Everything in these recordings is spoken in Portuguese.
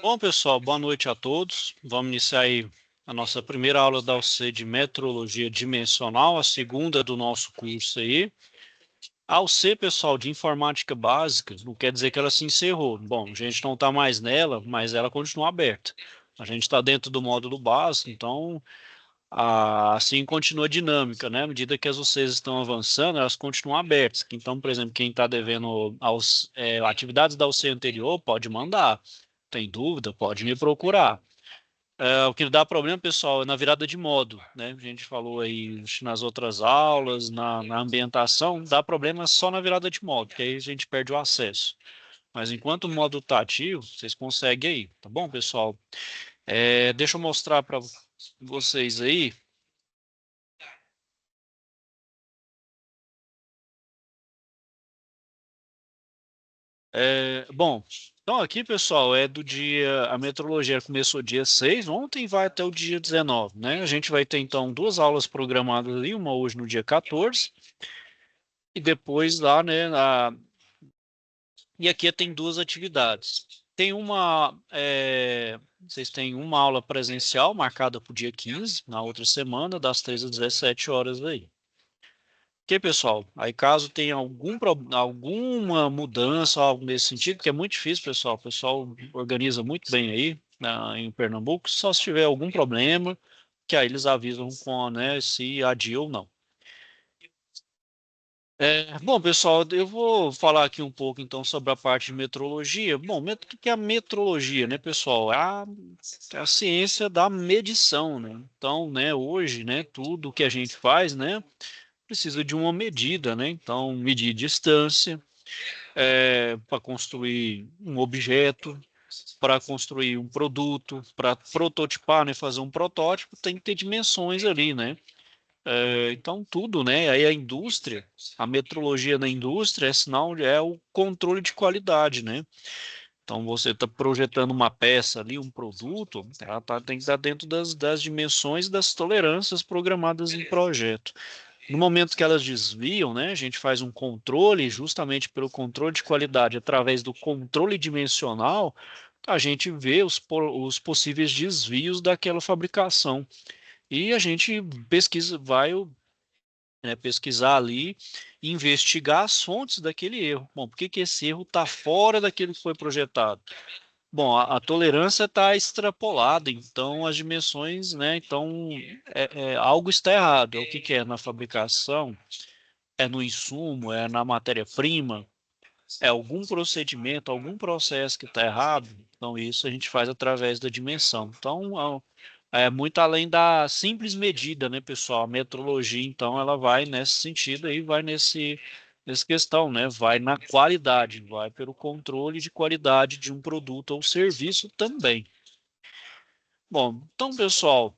Bom, pessoal, boa noite a todos. Vamos iniciar aí a nossa primeira aula da UC de Metrologia Dimensional, a segunda do nosso curso aí. A UC, pessoal, de Informática Básica, não quer dizer que ela se encerrou. Bom, a gente não está mais nela, mas ela continua aberta. A gente está dentro do módulo básico, então assim continua dinâmica, né? À medida que as UCs estão avançando, elas continuam abertas. Então, por exemplo, quem está devendo atividades da UC anterior, pode mandar. Tem dúvida? Pode me procurar. O que dá problema, pessoal, é na virada de modo, né? A gente falou aí nas outras aulas, na ambientação, dá problema só na virada de modo, que aí a gente perde o acesso. Mas enquanto o modo está ativo, vocês conseguem aí, tá bom, pessoal? Deixa eu mostrar para vocês aí. Bom, então aqui, pessoal, é do dia. A metrologia começou dia 6, ontem vai até o dia 19, né? A gente vai ter então duas aulas programadas ali, uma hoje no dia 14, e depois lá, né? E aqui tem duas atividades. Tem vocês têm uma aula presencial marcada para o dia 15, na outra semana, das 13 às 17 horas aí. Ok, pessoal? Aí caso tenha alguma mudança, algo nesse sentido, que é muito difícil, pessoal. O pessoal organiza muito bem aí em Pernambuco. Só se tiver algum problema, que aí eles avisam né, se adia ou não. Bom, pessoal, eu vou falar aqui um pouco então sobre a parte de metrologia. Bom, o que é a metrologia, né, pessoal? É a ciência da medição, né? Então, né, hoje, né, tudo que a gente faz, né, precisa de uma medida, né? Então, medir distância para construir um objeto, para construir um produto, para prototipar, né? Fazer um protótipo, tem que ter dimensões ali, né? Então, tudo, né? Aí a indústria, a metrologia na indústria é sinal, é o controle de qualidade, né? Então, você está projetando uma peça ali, um produto, ela tem que estar dentro das dimensões das tolerâncias programadas em projeto. No momento que elas desviam, né, a gente faz um controle, justamente pelo controle de qualidade, através do controle dimensional, a gente vê os possíveis desvios daquela fabricação. E a gente vai, né, pesquisar ali e investigar as fontes daquele erro. Bom, por que que esse erro está fora daquilo que foi projetado? Bom, a tolerância está extrapolada, então as dimensões, né? Então algo está errado. O que que é na fabricação? É no insumo? É na matéria-prima? É algum procedimento, algum processo que está errado? Então isso a gente faz através da dimensão. Então é muito além da simples medida, né, pessoal? A metrologia, então, ela vai nesse sentido aí, vai nessa questão, né? Vai na qualidade, vai pelo controle de qualidade de um produto ou serviço também. Bom, então, pessoal,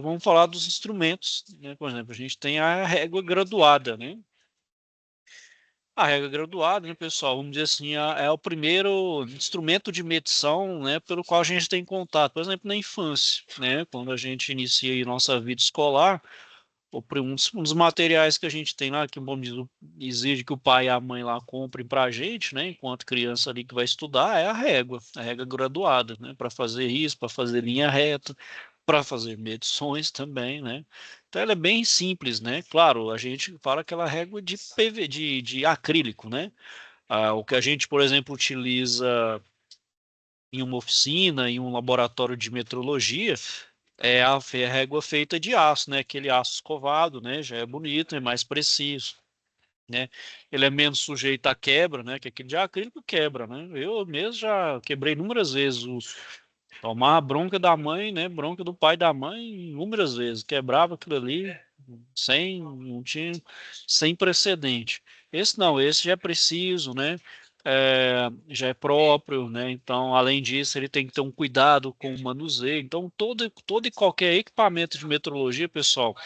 vamos falar dos instrumentos, né? Por exemplo, a gente tem a régua graduada, né? A régua graduada, né, pessoal, vamos dizer assim, é o primeiro instrumento de medição, né, pelo qual a gente tem contato, por exemplo, na infância, né, quando a gente inicia aí nossa vida escolar, um dos materiais que a gente tem lá, que vamos dizer, exige que o pai e a mãe lá comprem para a gente, né, enquanto criança ali que vai estudar, é a régua graduada, né, para fazer isso, para fazer linha reta, para fazer medições também, né? Então ela é bem simples, né? Claro, a gente fala aquela régua de PV, de acrílico, né? O que a gente, por exemplo, utiliza em uma oficina, em um laboratório de metrologia, é a régua feita de aço, né? Aquele aço escovado, né? Já é bonito, é mais preciso, né? Ele é menos sujeito à quebra, né? Que aquele de acrílico quebra, né? Eu mesmo já quebrei inúmeras vezes tomar a bronca da mãe, né? Bronca do pai e da mãe inúmeras vezes. Quebrava aquilo ali não tinha, sem precedente. Esse não, esse já é preciso, né? Já é próprio, né? Então, além disso, ele tem que ter um cuidado com o manuseio. Então, todo e qualquer equipamento de metrologia, pessoal,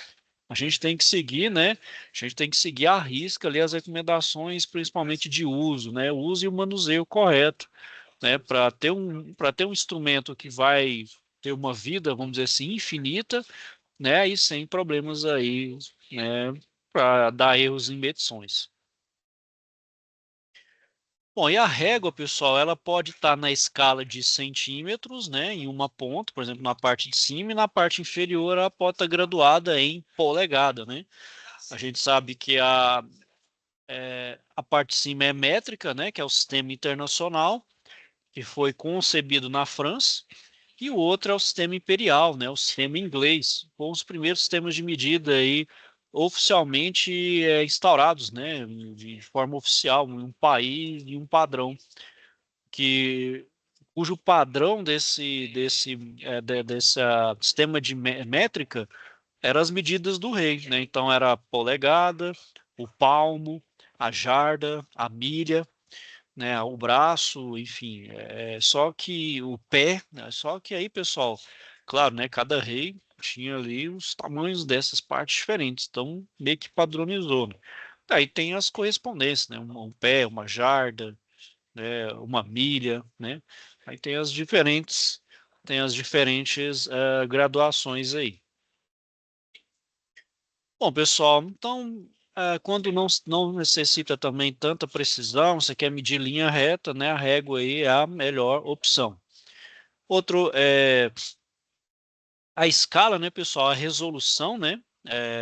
a gente tem que seguir, né? A gente tem que seguir à risca ali as recomendações, principalmente de uso, né? O uso e o manuseio correto, né, para ter um instrumento que vai ter uma vida, vamos dizer assim, infinita, né, e sem problemas aí, né, para dar erros em medições. Bom, e a régua, pessoal, ela pode estar na escala de centímetros, né, em uma ponta, por exemplo, na parte de cima, e na parte inferior ela pode estar graduada em polegada, né? A gente sabe que a parte de cima é métrica, né, que é o sistema internacional, que foi concebido na França, e o outro é o sistema imperial, né, o sistema inglês, com os primeiros sistemas de medida aí oficialmente instaurados, né, de forma oficial, em um país e um padrão que cujo padrão desse sistema de métrica eram as medidas do rei, né? Então era a polegada, o palmo, a jarda, a milha, né? O braço, enfim. Só que o pé, né? Só que aí, pessoal, claro, né? Cada rei tinha ali os tamanhos dessas partes diferentes, então meio que padronizou, né? Aí tem as correspondências, né? Um pé, uma jarda, né, uma milha, né? Aí tem as diferentes graduações aí. Bom, pessoal, então quando não necessita também tanta precisão, você quer medir linha reta, né? A régua aí é a melhor opção. Outro é a escala, né, pessoal? A resolução, né?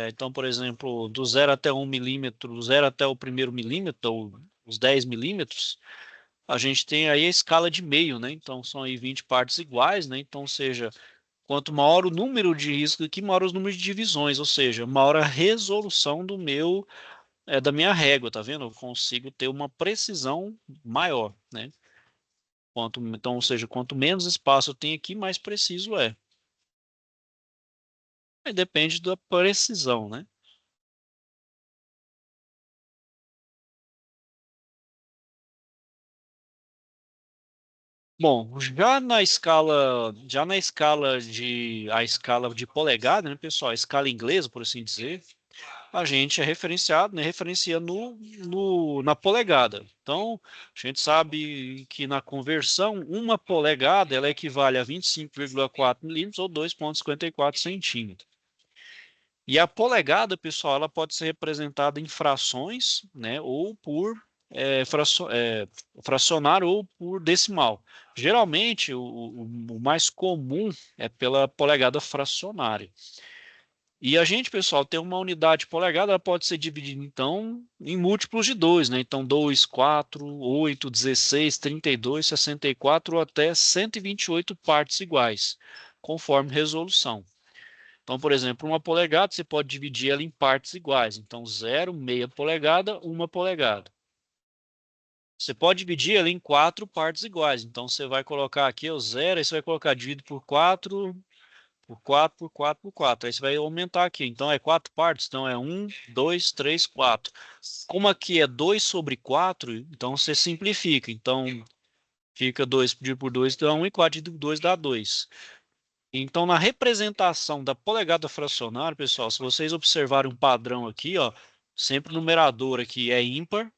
Então, por exemplo, do 0 até 1 milímetro, do 0 até o 1º milímetro, ou os 10 milímetros, a gente tem aí a escala de meio, né? Então são aí 20 partes iguais, né? Então, ou seja, quanto maior o número de riscos aqui, maior os números de divisões, ou seja, maior a resolução da minha régua, tá vendo? Eu consigo ter uma precisão maior, né? Então, ou seja, quanto menos espaço eu tenho aqui, mais preciso é. Aí depende da precisão, né? Bom, já na escala de polegada, né, pessoal? A escala inglesa, por assim dizer, a gente é referenciado, né, referencia na polegada. Então, a gente sabe que na conversão, uma polegada ela equivale a 25,4 milímetros ou 2,54 centímetros. E a polegada, pessoal, ela pode ser representada em frações, né, ou por fracionário ou por decimal. Geralmente, o mais comum é pela polegada fracionária. E a gente, pessoal, tem uma unidade polegada, ela pode ser dividida, então, em múltiplos de 2, né? Então, 2, 4, 8, 16, 32, 64 ou até 128 partes iguais, conforme resolução. Então, por exemplo, uma polegada, você pode dividir ela em partes iguais. Então, 0, meia polegada, uma polegada. Você pode dividir ela em 4 partes iguais. Então, você vai colocar aqui o 0, aí você vai colocar dividido por quatro. Aí você vai aumentar aqui. Então é 4 partes. Então é 1, 2, 3, 4. Como aqui é 2/4, então você simplifica. Então fica 2 dividido por 2 dá 1 e 4 dividido por 2 dá 2. Então na representação da polegada fracionária, pessoal, se vocês observarem um padrão aqui, ó, sempre o numerador aqui é ímpar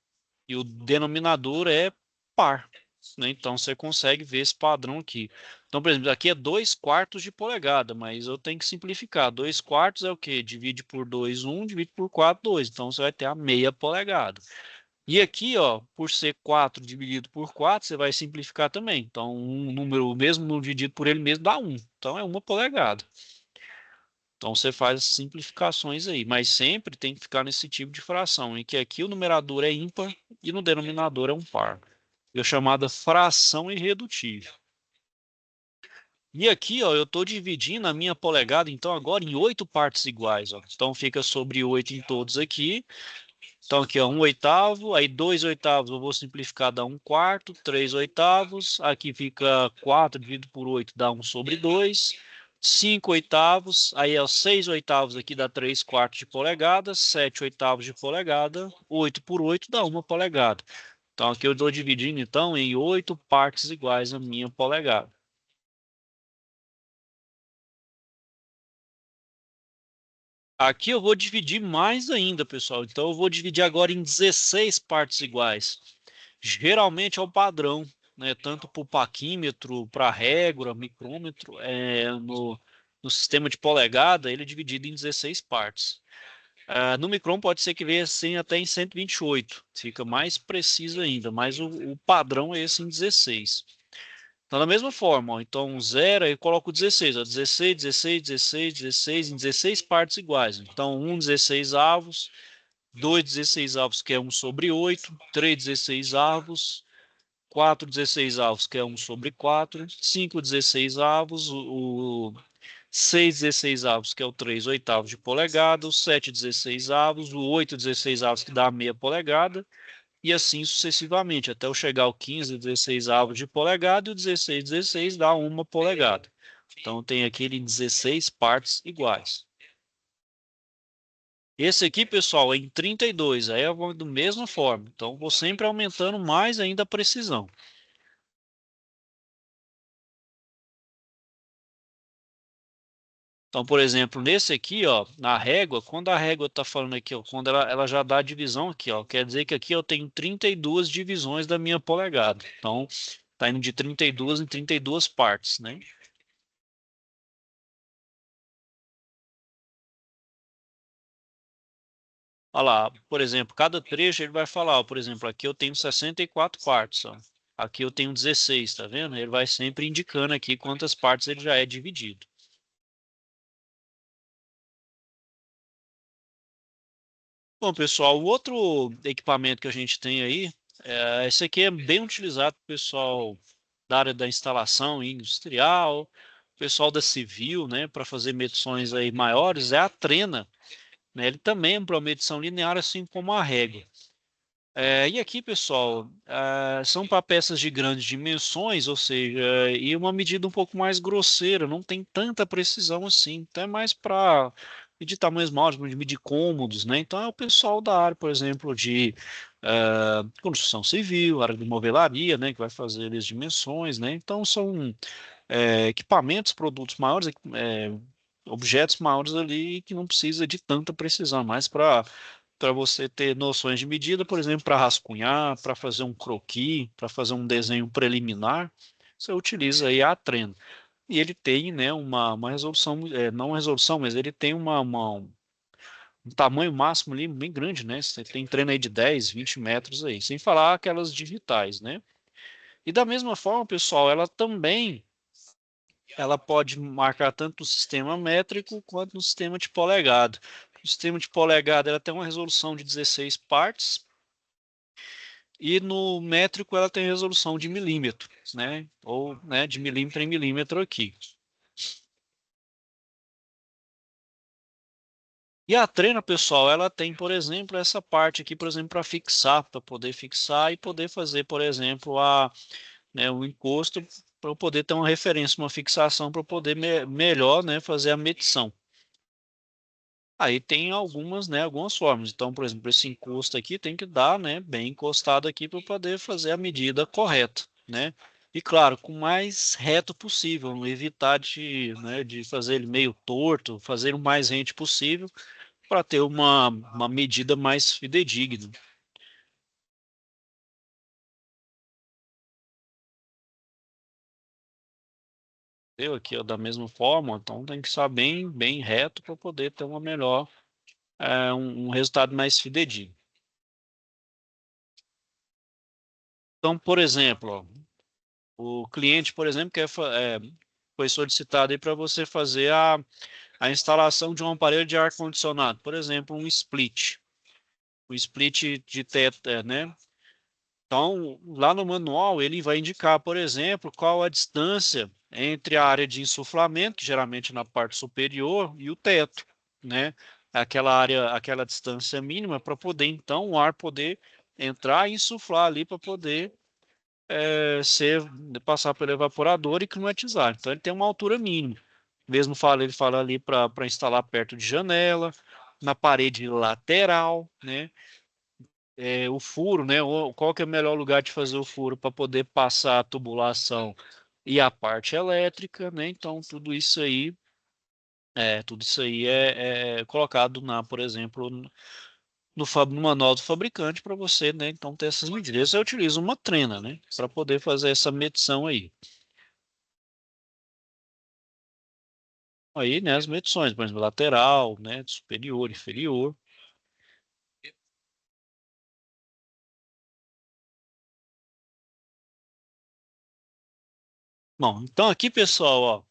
e o denominador é par, né? Então você consegue ver esse padrão aqui. Então, por exemplo, aqui é 2 quartos de polegada, mas eu tenho que simplificar. 2 quartos é o quê? Divide por 2, 1, divide por 4, 2. Então você vai ter a meia polegada. E aqui, ó, por ser 4 dividido por 4, você vai simplificar também. Então, um número, o mesmo número dividido por ele mesmo dá 1. Então, é 1 polegada. Então você faz as simplificações aí, mas sempre tem que ficar nesse tipo de fração, em que aqui o numerador é ímpar e no denominador é um par. É chamada fração irredutível. E aqui, ó, eu estou dividindo a minha polegada, então, agora em 8 partes iguais, ó. Então fica sobre 8 em todos aqui. Então aqui, ó, 1/8, aí 2/8 eu vou simplificar, dá 1 quarto, 3/8, aqui fica 4 dividido por 8 dá 1/2, 5/8, aí é 6/8 aqui dá 3 quartos de polegada, 7/8 de polegada, 8 por 8 dá 1 polegada. Então aqui eu estou dividindo então em 8 partes iguais a minha polegada. Aqui eu vou dividir mais ainda, pessoal. Então eu vou dividir agora em 16 partes iguais. Geralmente é o padrão, né? Tanto para o paquímetro, para a régua, micrômetro, no sistema de polegada, ele é dividido em 16 partes. No micron pode ser que venha assim até em 128, fica mais preciso ainda, mas o padrão é esse em 16. Então, da mesma forma, ó, então 0, aí eu coloco 16, ó, 16, 16, 16, 16, em 16 partes iguais. Então, 1 16 avos, 2 16 avos, que é 1/8, 3 16 avos, 4 16 avos, que é 1/4, 5 16 avos, o 6 16 avos, que é o 3 oitavos de polegada, o 7 16 avos, o 8 16 avos, que dá meia polegada, e assim sucessivamente, até eu chegar ao 15 16 avos de polegada, e o 16 16 dá uma polegada. Então tem aquele 16 partes iguais. Esse aqui, pessoal, é em 32, aí eu vou da mesma forma. Então vou sempre aumentando mais ainda a precisão. Então, por exemplo, nesse aqui, ó, na régua, quando a régua está falando aqui, ó, quando ela já dá a divisão aqui, ó, quer dizer que aqui eu tenho 32 divisões da minha polegada. Então, tá indo de 32 em 32 partes, né? Olha lá, por exemplo, cada trecho ele vai falar, ó, por exemplo, aqui eu tenho 64 partes, ó. Aqui eu tenho 16, tá vendo? Ele vai sempre indicando aqui quantas partes ele já é dividido. Bom, pessoal, o outro equipamento que a gente tem aí, esse aqui é bem utilizado pelo pessoal da área da instalação industrial, pessoal da civil, né, para fazer medições aí maiores, é a trena, né? Ele também é para medição linear, assim como a régua. E aqui, pessoal, são para peças de grandes dimensões, ou seja, e uma medida um pouco mais grosseira, não tem tanta precisão assim, então é mais para medir tamanhos maiores, medir cômodos, né? Então é o pessoal da área, por exemplo, de construção civil, área de movelaria, né, que vai fazer as dimensões, né? Então são equipamentos, produtos maiores, objetos maiores ali que não precisa de tanta precisão, mais para você ter noções de medida, por exemplo, para rascunhar, para fazer um croquis, para fazer um desenho preliminar, você utiliza aí a Treno. E ele tem, né, uma resolução, não uma resolução, mas ele tem um tamanho máximo ali bem grande, né? Você tem treino aí de 10, 20 metros aí, sem falar aquelas digitais, né? E da mesma forma, pessoal, ela pode marcar tanto no sistema métrico quanto no sistema de polegada. O sistema de polegada ela tem uma resolução de 16 partes e no métrico ela tem resolução de milímetro, né? Ou né, de milímetro em milímetro aqui. E a trena, pessoal, ela tem, por exemplo, essa parte aqui, por exemplo, para fixar, para poder fixar e poder fazer, por exemplo, o encosto, para eu poder ter uma referência, uma fixação, para poder melhor, né, fazer a medição. Aí tem algumas, né, algumas formas. Então, por exemplo, esse encosto aqui tem que dar, né, bem encostado aqui para poder fazer a medida correta, né? E claro, com o mais reto possível, não evitar de fazer ele meio torto, fazer o mais rente possível para ter uma medida mais fidedigna. Eu aqui, ó, da mesma forma, então tem que estar bem reto para poder ter uma melhor, um resultado mais fidedigno. Então, por exemplo, ó, o cliente, por exemplo, foi solicitado aí para você fazer a instalação de um aparelho de ar-condicionado, por exemplo, um split, o split de teto, né? Então, lá no manual, ele vai indicar, por exemplo, qual a distância entre a área de insuflamento, que geralmente é na parte superior, e o teto, né? Aquela área, aquela distância mínima para poder, então, o ar poder entrar e insuflar ali para poder ser passar pelo evaporador e climatizar. Então ele tem uma altura mínima. Mesmo ele fala ali para instalar perto de janela, na parede lateral, né? O furo, né? Qual que é o melhor lugar de fazer o furo para poder passar a tubulação e a parte elétrica, né? Então tudo isso aí é colocado por exemplo, no manual do fabricante para você, né? Então ter essas medidas. Você utiliza uma trena, né? Para poder fazer essa medição aí. Aí, né, as medições, por exemplo, lateral, né, superior, inferior. Bom, então aqui, pessoal, ó,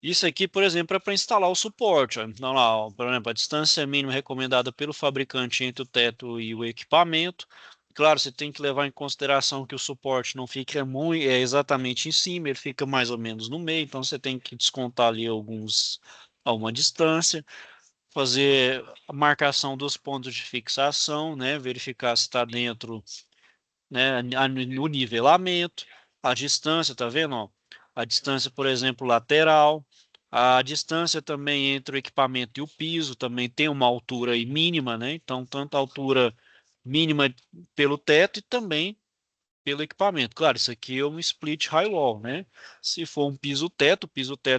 isso aqui, por exemplo, é para instalar o suporte. Ó. Então, lá, ó, por exemplo, a distância mínima recomendada pelo fabricante entre o teto e o equipamento. Claro, você tem que levar em consideração que o suporte não fica muito, exatamente em cima, ele fica mais ou menos no meio, então você tem que descontar ali alguma distância, fazer a marcação dos pontos de fixação, né, verificar se está dentro, né, no nivelamento, a distância, tá vendo, ó? A distância, por exemplo, lateral, a distância também entre o equipamento e o piso, também tem uma altura aí mínima, né? Então, tanto a altura mínima pelo teto e também pelo equipamento. Claro, isso aqui é um split high wall, né? Se for um piso-teto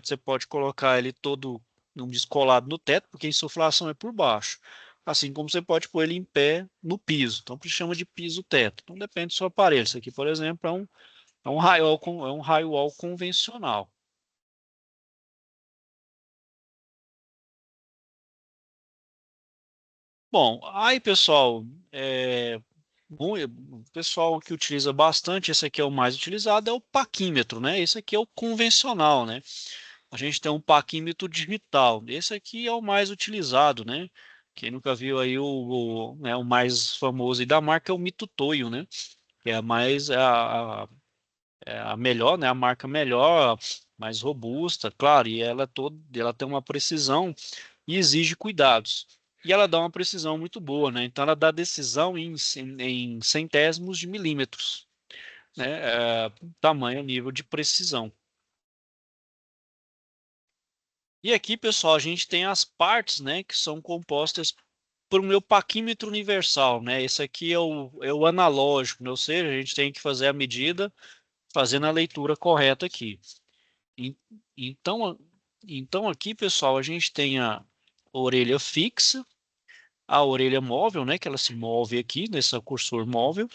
você pode colocar ele todo um descolado no teto, porque a insuflação é por baixo. Assim como você pode pôr ele em pé no piso. Então, se chama de piso-teto. Então, depende do seu aparelho. Isso aqui, por exemplo, é um high wall, é um high wall convencional. Bom, aí, pessoal, o pessoal que utiliza bastante, esse aqui é o mais utilizado, é o paquímetro, né? Esse aqui é o convencional, né? A gente tem um paquímetro digital. Esse aqui é o mais utilizado, né? Quem nunca viu aí né, o mais famoso aí da marca é o Mitutoyo, né? Que é a mais é a melhor, né? A marca melhor, mais robusta, claro, e ela tem uma precisão e exige cuidados. E ela dá uma precisão muito boa, né? Então ela dá decisão em centésimos de milímetros, né? Tamanho, nível de precisão. E aqui, pessoal, a gente tem as partes, né, que são compostas por um meu paquímetro universal, né? Esse aqui é o analógico, né? Ou seja, a gente tem que fazer a medida fazendo a leitura correta aqui. E- Então, então aqui, pessoal, a gente tem a orelha fixa, a orelha móvel, né, que ela se move aqui nesse cursor móvel.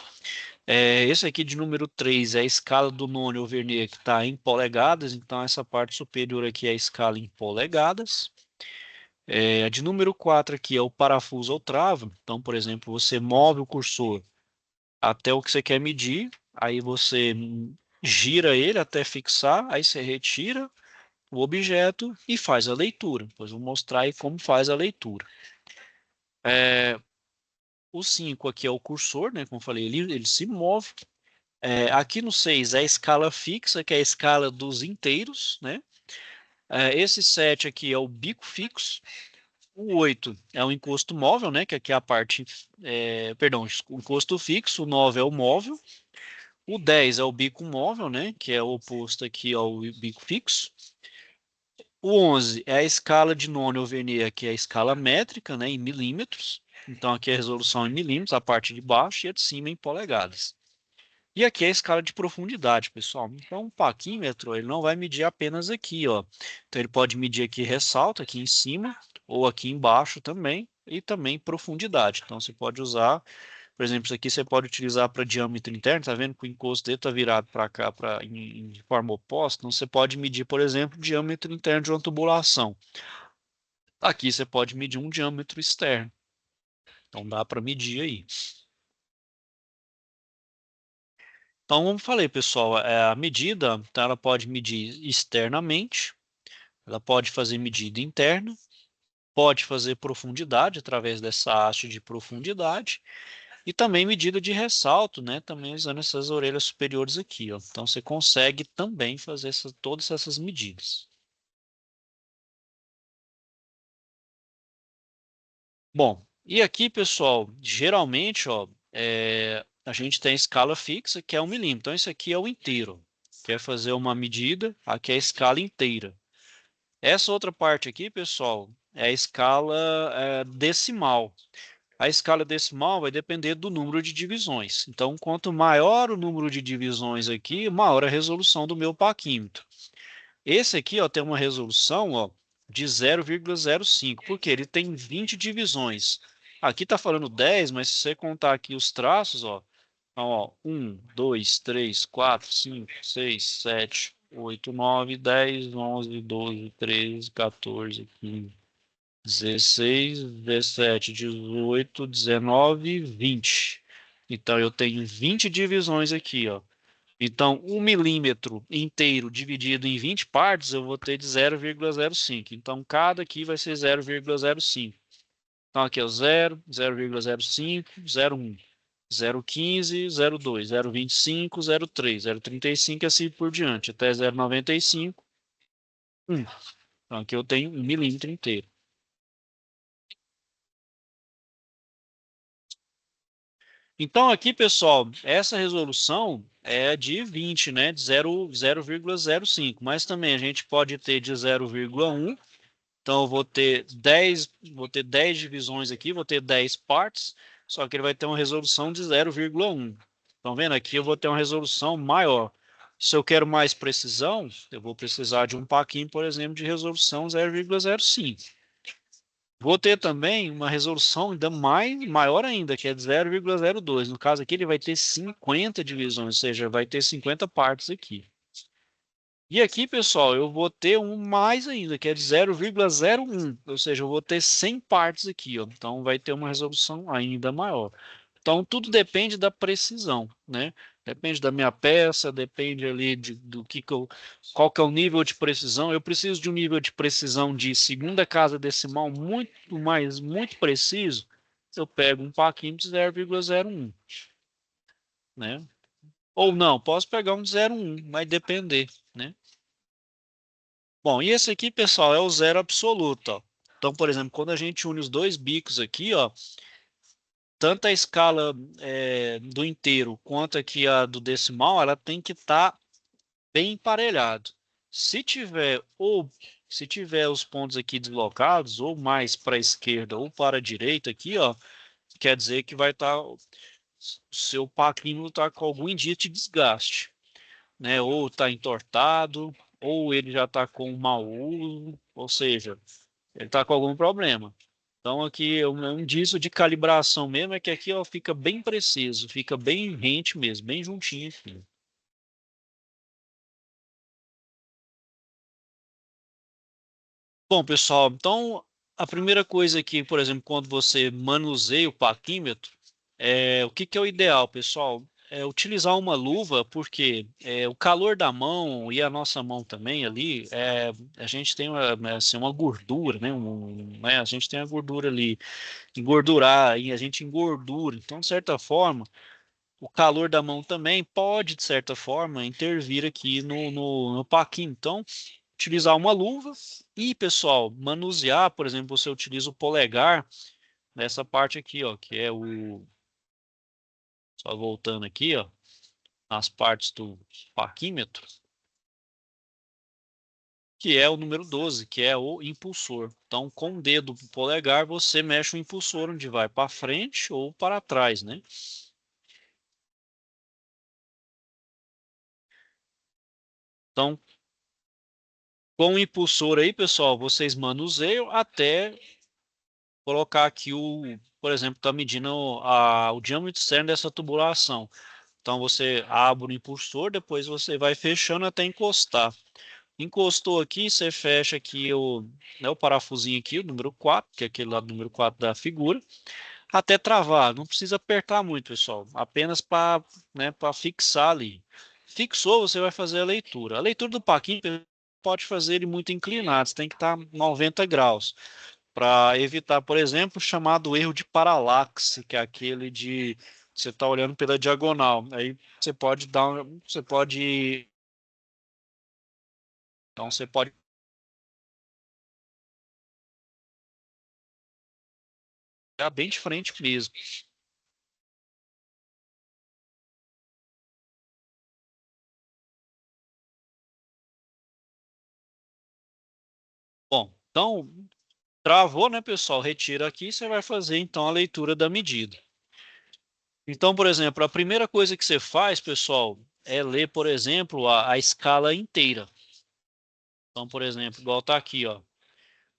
Esse aqui de número 3 é a escala do nono ao vernier que está em polegadas, então essa parte superior aqui é a escala em polegadas. A de número 4 aqui é o parafuso ou trava. Então, por exemplo, você move o cursor até o que você quer medir, aí você gira ele até fixar, aí você retira o objeto e faz a leitura. Depois vou mostrar aí como faz a leitura. É, o 5 aqui é o cursor, né? Como eu falei, ele se move. Aqui no 6 é a escala fixa, que é a escala dos inteiros, né? Esse 7 aqui é o bico fixo. O 8 é o encosto móvel, né? Que aqui é a parte. Perdão, o encosto fixo. O 9 é o móvel. O 10 é o bico móvel, né? Que é o oposto aqui ao bico fixo. O 11 é a escala de nono ao vernier, que é a escala métrica, né? Em milímetros. Então aqui é a resolução em milímetros, a parte de baixo, e a de cima em polegadas. E aqui é a escala de profundidade, pessoal. Então, o paquímetro, ele não vai medir apenas aqui, ó. Então, ele pode medir aqui ressalto, aqui em cima, ou aqui embaixo também, e também profundidade. Então, você pode usar, por exemplo, isso aqui você pode utilizar para diâmetro interno, tá vendo que o encosto dele está virado para cá, em forma oposta. Então, você pode medir, por exemplo, o diâmetro interno de uma tubulação. Aqui você pode medir um diâmetro externo. Então, dá para medir aí. Então, como falei, pessoal, a medida, então, ela pode medir externamente, ela pode fazer medida interna, pode fazer profundidade através dessa haste de profundidade e também medida de ressalto, né? Também usando essas orelhas superiores aqui, ó. Então, você consegue também fazer todas essas medidas. Bom, e aqui, pessoal, geralmente, ó, a gente tem a escala fixa, que é 1 milímetro. Então, isso aqui é o inteiro. Quer fazer uma medida, aqui é a escala inteira. Essa outra parte aqui, pessoal, é a escala decimal. A escala decimal vai depender do número de divisões. Então, quanto maior o número de divisões aqui, maior a resolução do meu paquímetro. Esse aqui, ó, tem uma resolução, ó, de 0,05, porque ele tem 20 divisões. Aqui está falando 10, mas se você contar aqui os traços, ó, então, ó, 1, 2, 3, 4, 5, 6, 7, 8, 9, 10, 11, 12, 13, 14, 15, 16, 17, 18, 19, 20. Então eu tenho 20 divisões aqui, ó. Então, 1 milímetro inteiro dividido em 20 partes, eu vou ter de 0,05. Então, cada aqui vai ser 0,05. Então, aqui é o 0, 0,05, 0,1, 0,15, 0,2, 0,25, 0,3, 0,35 e assim por diante, até 0,95, 1. Então, aqui eu tenho 1 milímetro inteiro. Então, aqui, pessoal, essa resolução é de 20, né? De 0,05. Mas também a gente pode ter de 0,1. Então, eu vou ter 10 divisões aqui, vou ter 10 partes, só que ele vai ter uma resolução de 0,1. Estão vendo? Aqui eu vou ter uma resolução maior. Se eu quero mais precisão, eu vou precisar de um paquinho, por exemplo, de resolução 0,05. Vou ter também uma resolução ainda maior ainda, que é de 0,02. No caso aqui, ele vai ter 50 divisões, ou seja, vai ter 50 partes aqui. E aqui, pessoal, eu vou ter um mais ainda, que é de 0,01, ou seja, eu vou ter 100 partes aqui, ó. Então vai ter uma resolução ainda maior. Então tudo depende da precisão, né? Depende da minha peça, depende ali do que qual que é o nível de precisão. Eu preciso de um nível de precisão de segunda casa decimal muito preciso. Eu pego um paquinho de 0,01, né? Ou não, posso pegar um de 0,1, vai depender, né? Bom, e esse aqui, pessoal, é o zero absoluto, ó. Então, por exemplo, quando a gente une os dois bicos aqui, ó, tanto a escala do inteiro quanto aqui a do decimal, ela tem que estar bem emparelhado. Se tiver se tiver os pontos aqui deslocados, ou mais para a esquerda ou para a direita aqui, ó, quer dizer que vai estar o seu paquímetro está com algum indício de desgaste, né? Ou está entortado, ou ele já está com mau uso, ou seja, ele está com algum problema. Então aqui é um indício de calibração mesmo, é que aqui ó, fica bem preciso, fica bem rente mesmo, bem juntinho aqui. Bom, pessoal, então a primeira coisa aqui, por exemplo, quando você manuseia o paquímetro, o que que é o ideal, pessoal? É utilizar uma luva, porque o calor da mão e a nossa mão também ali, a gente tem assim, uma gordura, né? A gente tem a gordura ali, engordurar, e a gente engordura. Então, de certa forma, o calor da mão também pode, de certa forma, intervir aqui no paquim. Então, utilizar uma luva e, pessoal, manusear, por exemplo, você utiliza o polegar nessa parte aqui, ó, que é só voltando aqui, ó, nas partes do paquímetro, que é o número 12, que é o impulsor. Então, com o dedo polegar, você mexe o impulsor onde vai para frente ou para trás, né? Então, com o impulsor aí, pessoal, vocês manuseiam até colocar aqui por exemplo, está medindo o diâmetro externo dessa tubulação. Então você abre o impulsor, depois você vai fechando até encostar. Encostou aqui, você fecha aqui o parafusinho aqui, o número 4, que é aquele lá do número 4 da figura, até travar. Não precisa apertar muito, pessoal, apenas para, né, para fixar ali. Fixou, você vai fazer a leitura. A leitura do paquinho pode fazer ele muito inclinado, você tem que estar 90 graus para evitar, por exemplo, o chamado erro de paralaxe, que é aquele de você estar olhando pela diagonal. Aí você pode olhar bem de frente mesmo. Bom, então travou, né, pessoal? Retira aqui, você vai fazer então a leitura da medida. Então, por exemplo, a primeira coisa que você faz, pessoal, é ler, por exemplo, a escala inteira. Então, por exemplo, igual tá aqui, ó.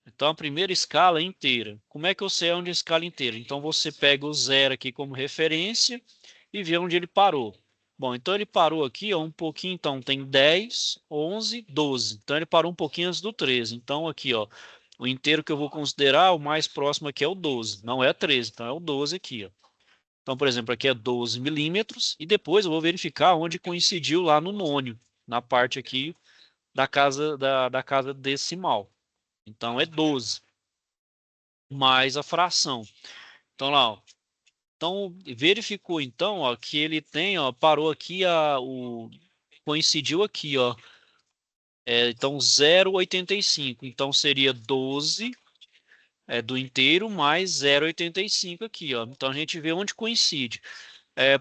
Então, a primeira escala inteira. Como é que eu sei onde é a escala inteira? Então, você pega o zero aqui como referência e vê onde ele parou. Bom, então ele parou aqui, ó, um pouquinho, então tem 10, 11, 12. Então, ele parou um pouquinho antes do 13. Então, aqui, ó, o inteiro que eu vou considerar, o mais próximo aqui é o 12. Não é 13, então é o 12 aqui, ó. Então, por exemplo, aqui é 12 milímetros e depois eu vou verificar onde coincidiu lá no nônio, na parte aqui da casa decimal. Então, é 12 mais a fração. Então, lá, ó. Então, verificou então, ó, que ele tem, ó, parou aqui coincidiu aqui, ó. Então, 0,85. Então, seria 12 do inteiro mais 0,85 aqui, ó. Então, a gente vê onde coincide.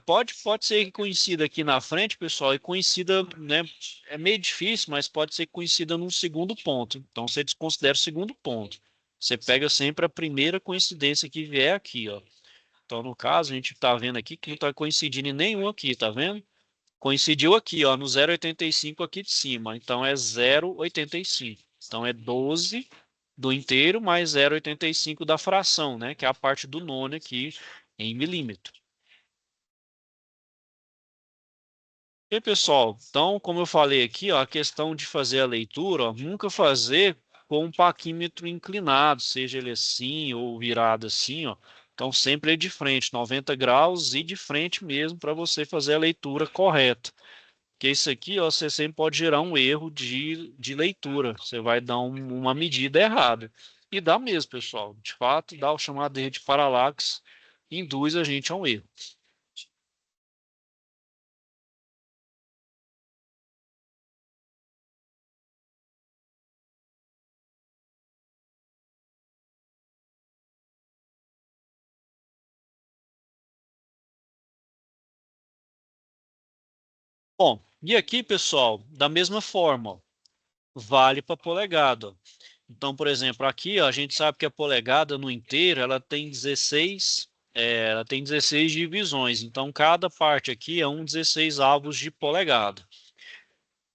Pode ser que coincida aqui na frente, pessoal, e coincida, né? É meio difícil, mas pode ser que coincida num segundo ponto. Então, você desconsidera o segundo ponto. Você pega sempre a primeira coincidência que vier aqui, ó. Então, no caso, a gente está vendo aqui que não está coincidindo em nenhum aqui, tá vendo? Coincidiu aqui, ó, no 0,85 aqui de cima. Então, é 0,85. Então, é 12 do inteiro mais 0,85 da fração, né? Que é a parte do nono aqui em milímetro. E pessoal, então, como eu falei aqui, ó, a questão de fazer a leitura, ó, nunca fazer com um paquímetro inclinado, seja ele assim ou virado assim, ó. Então, sempre é de frente, 90 graus e de frente mesmo para você fazer a leitura correta. Porque isso aqui, ó, você sempre pode gerar um erro de leitura. Você vai dar uma medida errada. E dá mesmo, pessoal. De fato, dá o chamado erro de paralaxe, induz a gente a um erro. Bom, e aqui, pessoal, da mesma forma, ó, vale para polegada. Então, por exemplo, aqui ó, a gente sabe que a polegada no inteiro ela tem 16 divisões. Então, cada parte aqui é um 16 avos de polegada.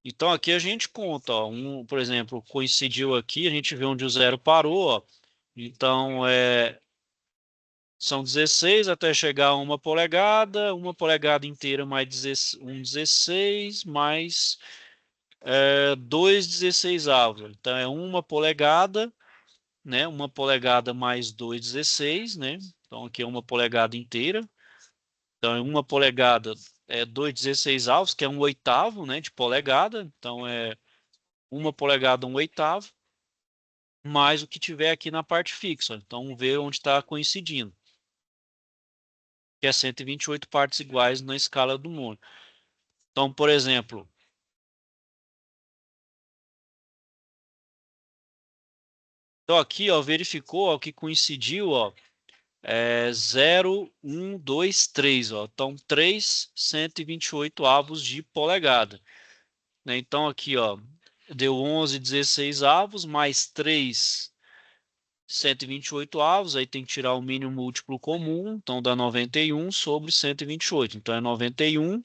Então, aqui a gente conta, ó, por exemplo, coincidiu aqui, a gente vê onde o zero parou, ó. Então, são 16 até chegar a uma polegada inteira mais 16 mais 2,16 avos. Então, é uma polegada, né? Uma polegada mais 2,16, né? Então, aqui é uma polegada inteira. Então, é uma polegada é 2,16 avos, que é um oitavo, né? De polegada. Então, é uma polegada, um oitavo, mais o que tiver aqui na parte fixa. Então, ver onde está coincidindo, que é 128 partes iguais na escala do mundo. Então, por exemplo, então aqui, ó, verificou, ó, que coincidiu, ó, 0, 1, 2, 3, ó. Então, 3, 128 avos de polegada, né? Então, aqui, ó, deu 11, 16 avos, mais 3, 128 avos, aí tem que tirar o mínimo múltiplo comum, então dá 91 sobre 128. Então, é 91,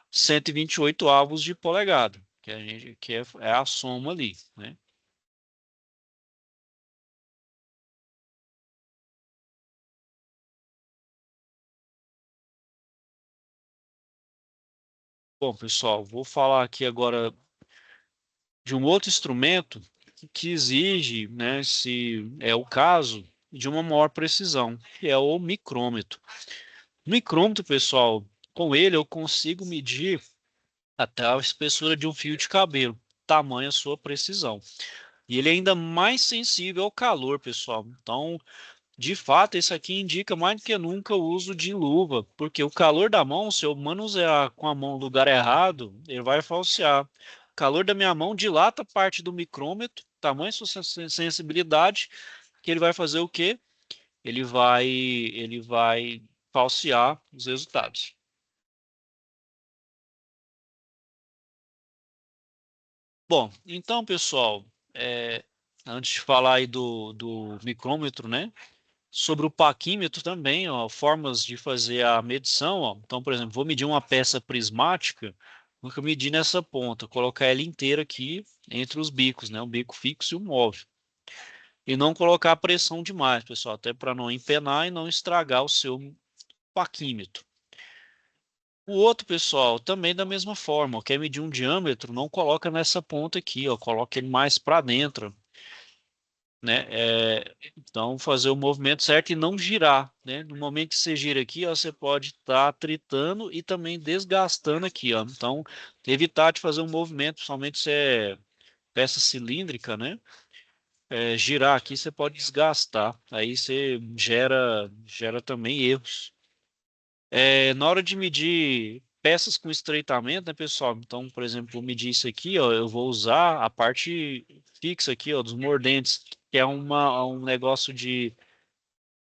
128 avos de polegada, que é a soma ali, né? Bom, pessoal, vou falar aqui agora de um outro instrumento que exige, né, se é o caso, de uma maior precisão, que é o micrômetro. O micrômetro, pessoal, com ele eu consigo medir até a espessura de um fio de cabelo, tamanha a sua precisão. E ele é ainda mais sensível ao calor, pessoal. Então, de fato, isso aqui indica mais do que nunca o uso de luva, porque o calor da mão, se eu manusear com a mão no lugar errado, ele vai falsear. O calor da minha mão dilata parte do micrômetro, tamanho sua sensibilidade, que ele vai fazer o quê? Ele vai falsear os resultados. Bom, então, pessoal, é, antes de falar aí do micrômetro, né? Sobre o paquímetro também, ó, formas de fazer a medição, ó. Então, por exemplo, vou medir uma peça prismática, vou medir nessa ponta, colocar ela inteira aqui entre os bicos, né? O bico fixo e o móvel. E não colocar pressão demais, pessoal, até para não empenar e não estragar o seu paquímetro. O outro, pessoal, também da mesma forma, ó, quer medir um diâmetro, não coloca nessa ponta aqui, ó, coloca ele mais para dentro. né? Então, fazer o movimento certo e não girar, né? No momento que você gira aqui, ó, você pode estar tritando e também desgastando aqui, ó. Então, evitar de fazer um movimento, somente se é peça cilíndrica, né? Girar aqui você pode desgastar, aí você gera também erros. Na hora de medir peças com estreitamento, né, pessoal? Então, por exemplo, vou medir isso aqui, ó, eu vou usar a parte fixa aqui, ó, dos mordentes, que é um negócio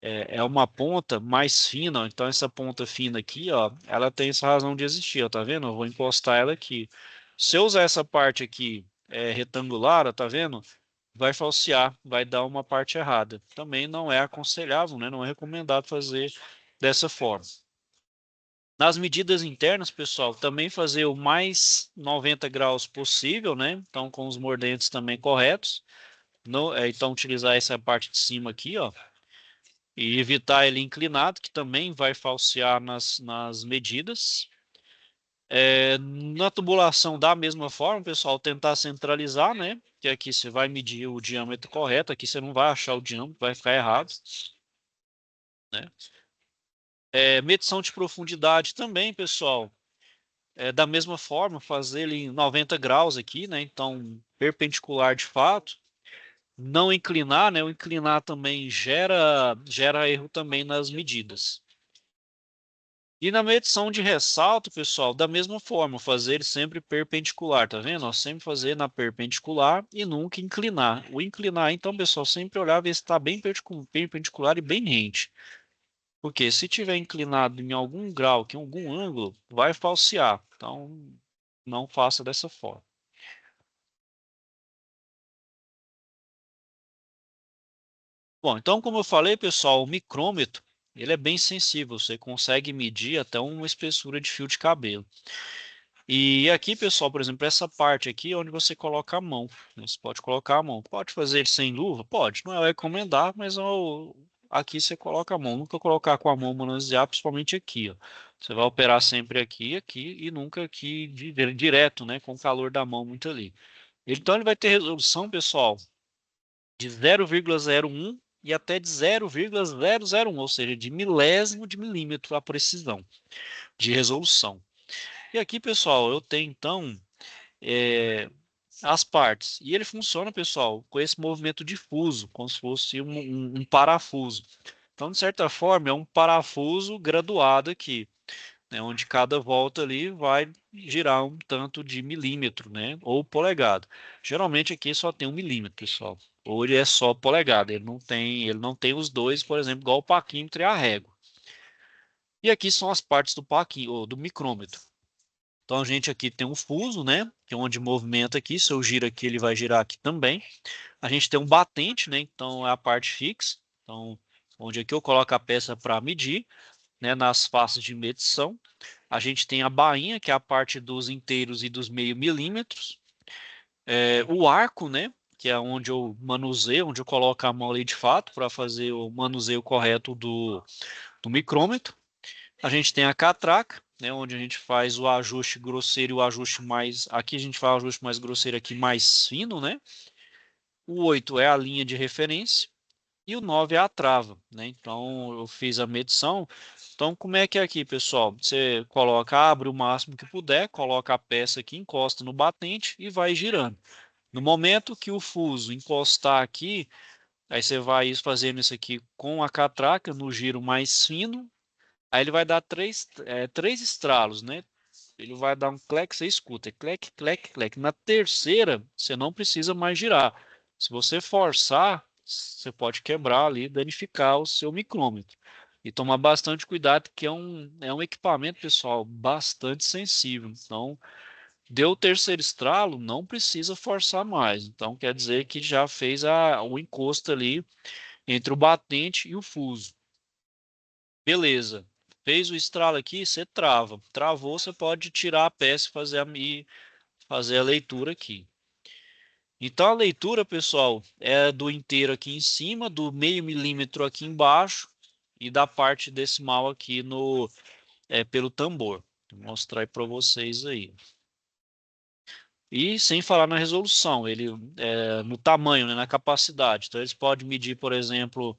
é uma ponta mais fina, ó. Então essa ponta fina aqui, ó, ela tem essa razão de existir, ó, tá vendo? Eu vou encostar ela aqui. Se eu usar essa parte aqui retangular, ó, tá vendo? Vai falsear, vai dar uma parte errada. Também não é aconselhável, né? Não é recomendado fazer dessa forma. Nas medidas internas, pessoal, também fazer o mais 90 graus possível, né? Então, com os mordentes também corretos. Então, utilizar essa parte de cima aqui, ó. E evitar ele inclinado, que também vai falsear nas medidas. Na tubulação, da mesma forma, pessoal, tentar centralizar, né? Que aqui você vai medir o diâmetro correto, aqui você não vai achar o diâmetro, vai ficar errado, né? Medição de profundidade também, pessoal. Da mesma forma, fazer ele em 90 graus aqui, né? Então, perpendicular de fato. Não inclinar, né? O inclinar também gera erro também nas medidas. E na medição de ressalto, pessoal, da mesma forma, fazer ele sempre perpendicular, tá vendo? Ó, sempre fazer na perpendicular e nunca inclinar. O inclinar, então, pessoal, sempre olhar ver se está bem perpendicular e bem rente. Porque se tiver inclinado em algum grau, em algum ângulo, vai falsear. Então, não faça dessa forma. Bom, então, como eu falei, pessoal, o micrômetro, ele é bem sensível. Você consegue medir até uma espessura de fio de cabelo. E aqui, pessoal, por exemplo, essa parte aqui é onde você coloca a mão, né? Você pode colocar a mão. Pode fazer ele sem luva? Pode. Não é recomendar, mas aqui você coloca a mão. Nunca colocar com a mão manusear, principalmente aqui, ó. Você vai operar sempre aqui, aqui e nunca aqui direto, né? Com o calor da mão muito ali. Então ele vai ter resolução, pessoal, de 0,01 e até de 0,001, ou seja, de milésimo de milímetro a precisão de resolução. E aqui, pessoal, eu tenho então é, as partes. E ele funciona, pessoal, com esse movimento difuso, como se fosse um parafuso. Então, de certa forma, é um parafuso graduado aqui, né, onde cada volta ali vai girar um tanto de milímetro, né, ou polegada. Geralmente aqui só tem 1 milímetro, pessoal. Ou ele é só polegada, ele não tem os dois, por exemplo, igual o paquímetro e a régua. E aqui são as partes do paquímetro, ou do micrômetro. Então a gente aqui tem um fuso, né? Que é onde movimenta aqui. Se eu giro aqui, ele vai girar aqui também. A gente tem um batente, né? Então é a parte fixa. Então, onde aqui eu coloco a peça para medir, né? Nas faces de medição. A gente tem a bainha, que é a parte dos inteiros e dos meio milímetros. O arco, né? Que é onde eu manuseio, onde eu coloco a mão ali de fato para fazer o manuseio correto do micrômetro. A gente tem a catraca, né, onde a gente faz o ajuste grosseiro e o ajuste mais. Aqui a gente faz o ajuste mais grosseiro, aqui mais fino, né? O 8 é a linha de referência e o 9 é a trava, né? Então eu fiz a medição. Então, como é que é aqui, pessoal? Você coloca, abre o máximo que puder, coloca a peça aqui, encosta no batente e vai girando. No momento que o fuso encostar aqui, aí você vai fazendo isso aqui com a catraca no giro mais fino. Aí ele vai dar três estralos, né? Ele vai dar um clec, você escuta, clec, clec, clec. Na terceira, você não precisa mais girar. Se você forçar, você pode quebrar ali, danificar o seu micrômetro. E tomar bastante cuidado, que é um equipamento, pessoal, bastante sensível. Então, deu o terceiro estralo, não precisa forçar mais. Então, quer dizer que já fez o encosto ali entre o batente e o fuso. Beleza. Fez o estralo aqui, você trava. Travou, você pode tirar a peça e fazer a leitura aqui. Então a leitura, pessoal, é do inteiro aqui em cima, do meio milímetro aqui embaixo e da parte decimal aqui pelo tambor. Vou mostrar aí para vocês aí. E sem falar na resolução, ele no tamanho, né, na capacidade. Então, eles podem medir, por exemplo,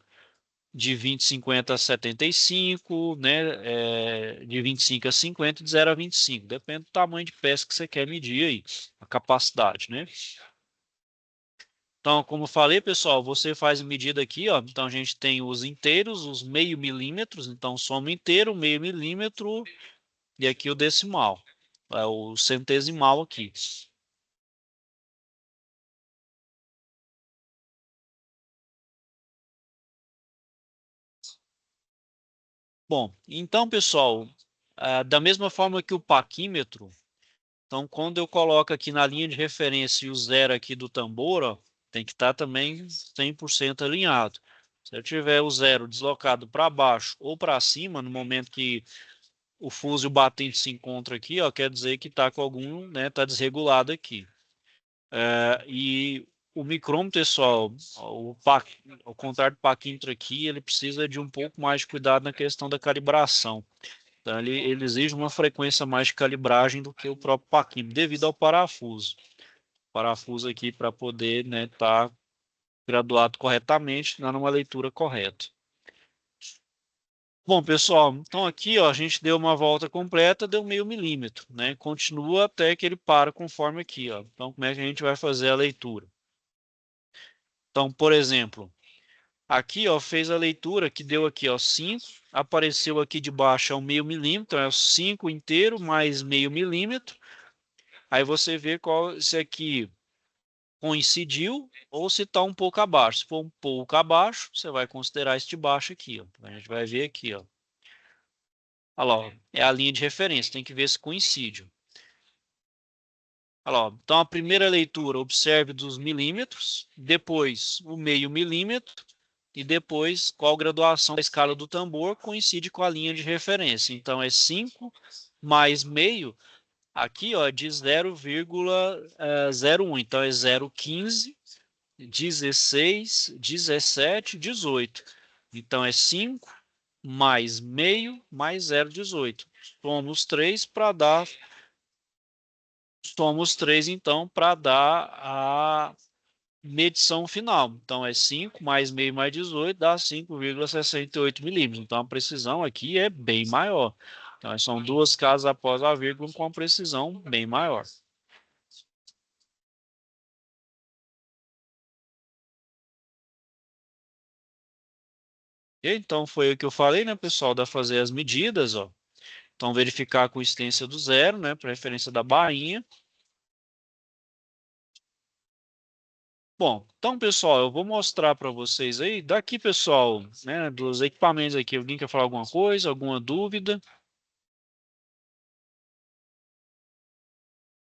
de 20/50 a 75, né, de 25 a 50, de 0 a 25. Depende do tamanho de peça que você quer medir aí, a capacidade, né? Então, como eu falei, pessoal, você faz a medida aqui, ó. Então, a gente tem os inteiros, os meio milímetros. Então, soma inteiro, meio milímetro e aqui o decimal. É o centesimal aqui. Bom, então, pessoal, da mesma forma que o paquímetro, então, quando eu coloco aqui na linha de referência e o zero aqui do tambor, ó, tem que estar também 100% alinhado. Se eu tiver o zero deslocado para baixo ou para cima, no momento que o fuso e o batente se encontram aqui, ó, quer dizer que está com algum, né, está desregulado aqui. E o micrômetro, pessoal, ao contrário do paquímetro aqui, ele precisa de um pouco mais de cuidado na questão da calibração. Então, ele exige uma frequência mais de calibragem do que o próprio paquímetro, devido ao parafuso. O parafuso aqui para poder, né, estar graduado corretamente, dando uma leitura correta. Bom, pessoal, então aqui ó, a gente deu uma volta completa, deu meio milímetro, né? Continua até que ele para conforme aqui, ó. Então, como é que a gente vai fazer a leitura? Então, por exemplo, aqui ó, fez a leitura que deu aqui ó, 5, apareceu aqui de baixo é um meio milímetro, é o 5 inteiro mais meio milímetro. Aí você vê qual se aqui coincidiu ou se está um pouco abaixo. Se for um pouco abaixo, você vai considerar este baixo aqui, ó. A gente vai ver aqui, ó. Olha lá, ó, é a linha de referência, tem que ver se coincide. Olha lá, então a primeira leitura, observe dos milímetros, depois o meio milímetro e depois qual graduação da escala do tambor coincide com a linha de referência. Então é 5 mais meio, aqui ó, de 0,01. Então é 0,15, 16, 17, 18. Então é 5 mais meio mais 0,18. Somos 3 para dar. Somos 3 então para dar a medição final. Então é 5 mais meio mais 18 dá 5,68 milímetros. Então a precisão aqui é bem maior. Então são duas casas após a vírgula com precisão bem maior. E então foi o que eu falei, né, pessoal, da fazer as medidas, ó. Então verificar a coincidência do zero, né, preferência da bainha. Bom, então pessoal, eu vou mostrar para vocês aí, daqui pessoal, né, dos equipamentos aqui, alguém quer falar alguma coisa, alguma dúvida?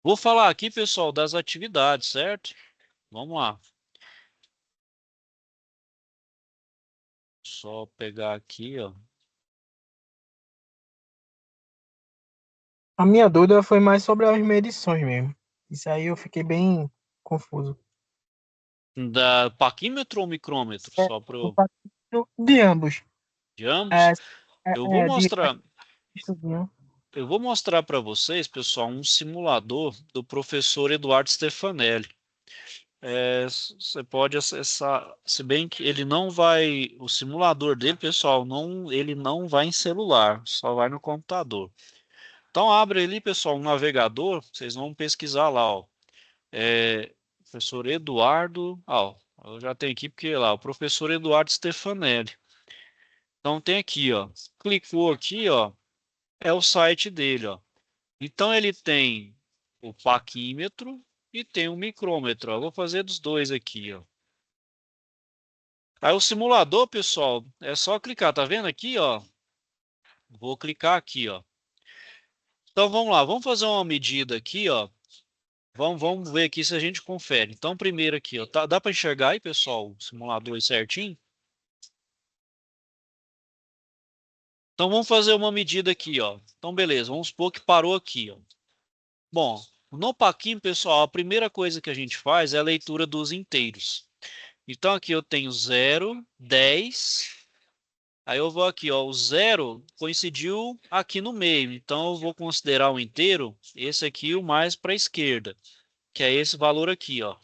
Vou falar aqui, pessoal, das atividades, certo? Vamos lá. Só pegar aqui, ó. A minha dúvida foi mais sobre as medições mesmo. Isso aí eu fiquei bem confuso. Da paquímetro ou micrômetro? É, Só para o de ambos. de ambos. É, Eu vou de mostrar, estudinho. eu vou mostrar para vocês, pessoal, um simulador do professor Eduardo Stefanelli. Você pode acessar, se bem que ele não vai, o simulador dele, pessoal, não, ele não vai em celular, só vai no computador. Então abre ali, pessoal, um navegador, vocês vão pesquisar lá, ó. Professor Eduardo, ó, eu já tenho aqui porque lá, o professor Eduardo Stefanelli. Então tem aqui, ó, clicou aqui, ó, é o site dele, ó. Então ele tem o paquímetro e tem o micrômetro, ó. Vou fazer dos dois aqui, ó. Aí o simulador, pessoal, é só clicar, tá vendo aqui, ó? Vou clicar aqui, ó. Então vamos lá, vamos fazer uma medida aqui, ó. Vamos ver aqui se a gente confere. Então primeiro aqui, ó, dá para enxergar aí, pessoal, o simulador aí certinho? Então vamos fazer uma medida aqui, ó. Então beleza, vamos supor que parou aqui, ó. Bom, no Paquim, pessoal, a primeira coisa que a gente faz é a leitura dos inteiros. Então aqui eu tenho 0, 10. Aí eu vou aqui, ó, o zero coincidiu aqui no meio, então eu vou considerar o inteiro, esse aqui o mais para a esquerda. que é esse valor aqui, ó.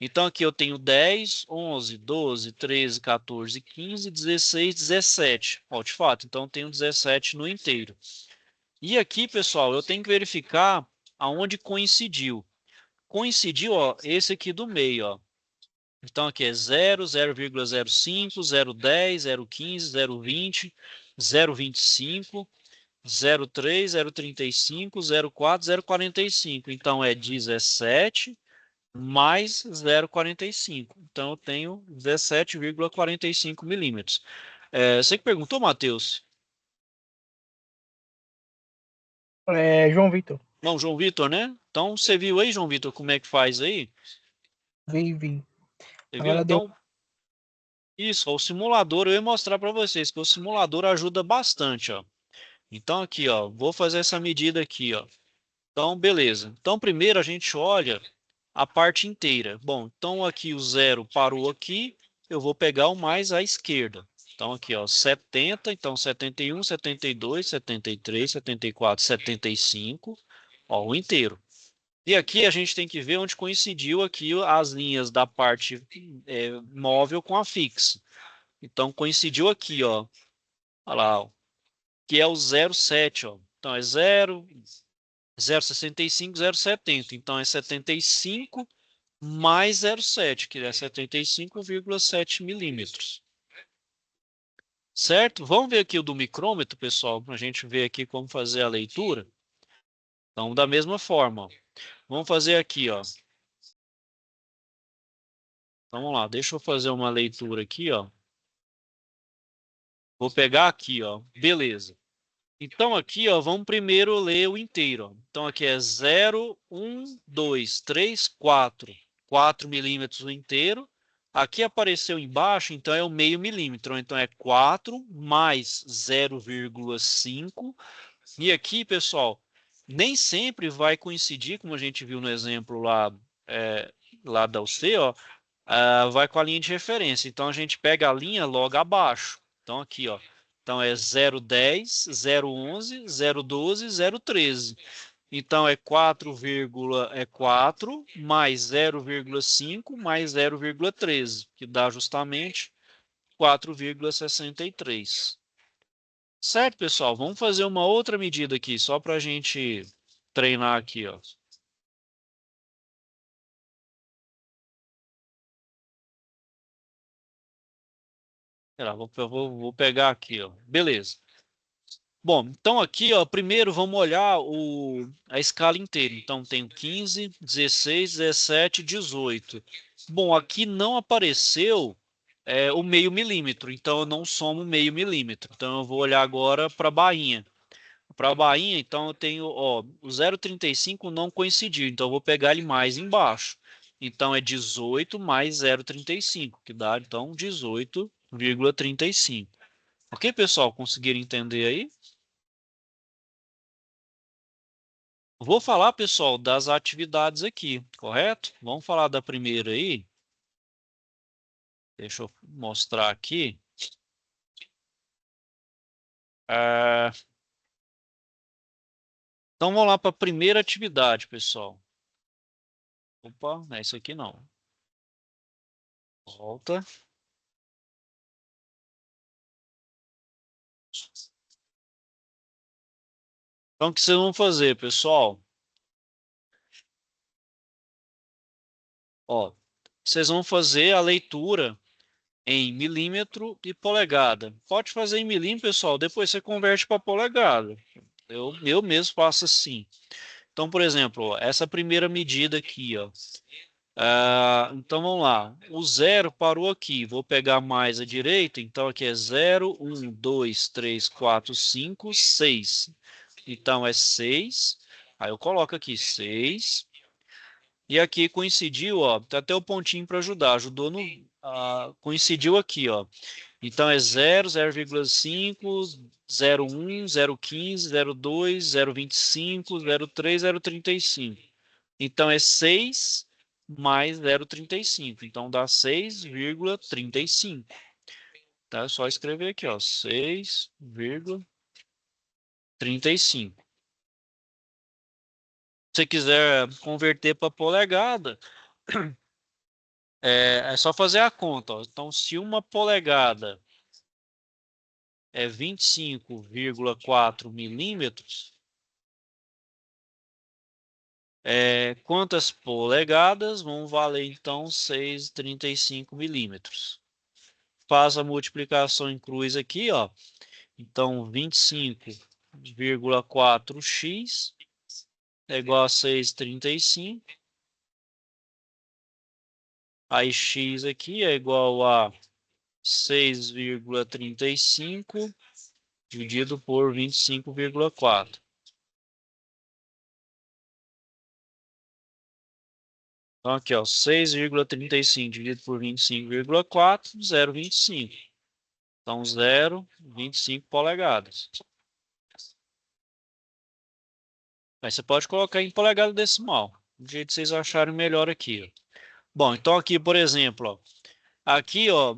Então, aqui eu tenho 10, 11, 12, 13, 14, 15, 16, 17. Ó, de fato, então eu tenho 17 no inteiro. E aqui, pessoal, eu tenho que verificar aonde coincidiu. Coincidiu, ó, esse aqui do meio, ó. Então, aqui é 0, 0,05, 0,10, 0,15, 0,20, 0,25, 0,3, 0,35, 0,4, 0,45. Então, é 17 mais 0,45. Então, eu tenho 17,45 milímetros. Você que perguntou, Matheus? João Vitor, Não, João Vitor, né? Então, você viu aí, João Vitor, como é que faz aí? vi. Você viu? Agora deu. Então, isso, o simulador, eu ia mostrar para vocês que o simulador ajuda bastante, ó. Então, aqui, ó, vou fazer essa medida aqui, ó. Então, beleza. Então, primeiro a gente olha a parte inteira. Bom, então aqui o zero parou aqui, eu vou pegar o mais à esquerda. Então, aqui, ó, 70, então 71, 72, 73, 74, 75, ó, o inteiro. E aqui a gente tem que ver onde coincidiu aqui as linhas da parte móvel com a fixa. Então, coincidiu aqui, ó. Olha lá, ó, que é o 0,7, ó. Então, é 0, 0,65, 0,70. Então, é 75 mais 0,7, que é 75,7 milímetros. Certo? Vamos ver aqui o do micrômetro, pessoal, para a gente ver aqui como fazer a leitura. Então, da mesma forma, ó. Vamos fazer aqui, ó. Então, vamos lá, deixa eu fazer uma leitura aqui, ó. Vou pegar aqui, ó. Beleza. Então, aqui, ó, vamos primeiro ler o inteiro, ó. Então, aqui é 0, 1, 2, 3, 4. 4 milímetros o inteiro. Aqui apareceu embaixo, então é o meio milímetro. Então, é 4 mais 0,5. E aqui, pessoal, nem sempre vai coincidir, como a gente viu no exemplo lá, lá da UC, ó, vai com a linha de referência. Então, a gente pega a linha logo abaixo. Então, aqui, ó. Então, é 0,10, 0,11, 0,12, 0,13. Então, é 4 mais 0,5 mais 0,13, que dá justamente 4,63. Certo, pessoal? Vamos fazer uma outra medida aqui, só para a gente treinar aqui, ó. Sei lá, vou pegar aqui, ó. Beleza. Bom, então aqui, ó, primeiro vamos olhar a escala inteira. Então, tenho 15, 16, 17, 18. Bom, aqui não apareceu o meio milímetro, então eu não somo meio milímetro. Então, eu vou olhar agora para a bainha. Para a bainha, então, eu tenho, ó, o 0,35 não coincidiu, então eu vou pegar ele mais embaixo. Então, é 18 mais 0,35, que dá, então, 18,35. Ok, pessoal? Conseguiram entender aí? Vou falar, pessoal, das atividades aqui, correto? Vamos falar da primeira aí. Deixa eu mostrar aqui. Ah, então vamos lá para a primeira atividade, pessoal. Opa, não é isso aqui não. Volta. Então o que vocês vão fazer, pessoal? Ó, vocês vão fazer a leitura em milímetro e polegada. Pode fazer em milímetro, pessoal. Depois você converte para polegada. Eu mesmo faço assim. Então, por exemplo, ó, essa primeira medida aqui, ó. Então vamos lá. O zero parou aqui. Vou pegar mais à direita. Então aqui é 0, 1, 2, 3, 4, 5, 6. Então é 6. Aí eu coloco aqui 6. E aqui coincidiu, ó. Tá até o pontinho para ajudar. Ajudou no. Coincidiu aqui, ó. Então é 0, 0,5, 0,1, 0,15, 0,2, 0,25, 0,3, 0,35. Então é 6 mais 0,35. Então dá 6,35. Tá? É só escrever aqui, ó, 6,35. você quiser converter para polegada, é só fazer a conta, ó. Então, se uma polegada é 25,4 milímetros, quantas polegadas vão valer, então, 6,35 milímetros? Faz a multiplicação em cruz aqui, ó. Então, 25,4x é igual a 6,35. Aí x aqui é igual a 6,35 dividido por 25,4. Então aqui, ó, 6,35 dividido por 25,4, 0,25. Então 0,25 polegadas. Aí você pode colocar em polegada decimal, do jeito que vocês acharem melhor aqui, ó. Bom, então aqui, por exemplo, ó, aqui, ó,